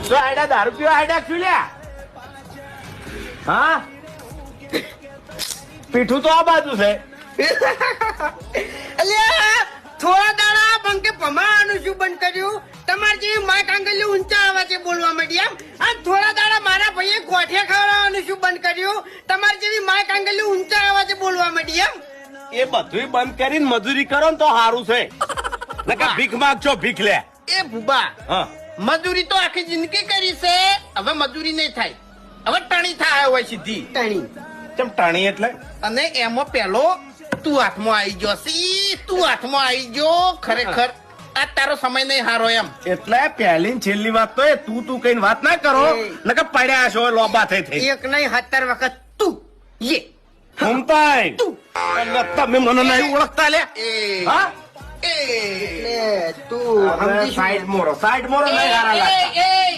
તો આડા દારૂ પીવા આડા શું લ્યા? હા, પીઠું તો આ બાજુ છે. અલ્યા થોડા દાડા બંકે ભમાવાનું શું બંધ કર્યું? તમારે જેવી માય કાંગલી ઊંચા અવાજે બોલવા માંડી એમ. આ થોડા દાડા મારા ભાઈએ ગોઠિયા ખવડાવવાનું શું બંધ કર્યું? તમારે જેવી માય કાંગલી ઊંચા અવાજે બોલવા માંડી એમ. એ બધું બંધ કરીને મજૂરી કરો ને તો સારું છે. નકર ભીખ માંગજો, ભીખ લે. એ ભૂબા, હા, મજૂરી તો આખી જિંદગી કરી છે, હવે મજૂરી નહીં થાય, હવે ટણી થાય હોય સીધી ટણી. ચમ ટાણી એટલે? અને એમાં પેલો તું હાથમાં આવી ગયો સી, તું હાથમાં આવી ગયો. ખરેખર આ તારો સમય નહીં હારો એમ. એટલે પહેલી ને છેલ્લી વાત તો એ તું કઈ વાત ના કરો. નકર પડ્યા છો લોબા થઈ. એક નહીં 17 વખત તું યે ઘૂમતાય તમે મને નહીં ઓળખતા લે. હા, તું સાઈડ મોરો નહીં હારા લાગતા.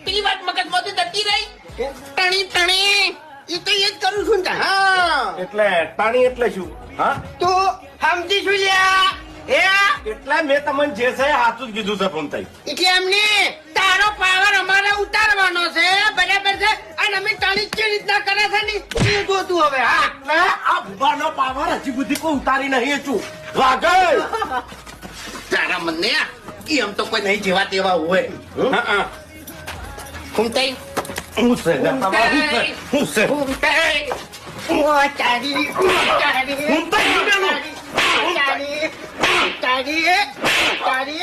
પેલી વાત મગજ માંથી જતી રહી. ટણી ટણી એ તો એ જ કરું છું ને. હા, એટલે ટાણી એટલે શું? હા, તું સમજી શું લ્યા? એટલે મેં તમને જે છે સાચું જ કીધું છે. ફોન થઈ એટલે એમને તારો પાવર અમારે ઉતારવાનો છે, બરાબર છે? અને અમે ટણી કેવી રીતના કરે છે ને એ જોતું હવે. હા, એટલે આ ભૂબાનો પાવર હજી બુદ્ધિ કોઈ ઉતારી નહીં છું. વાગલ તારા મને એમ તો કોઈ નહીં જેવા તેવા હોય. ઘૂમતાઈ હું છે હું છે ઘૂમતાઈ ઓ તારી તારી ઘૂમતાઈ તારી તારી તારી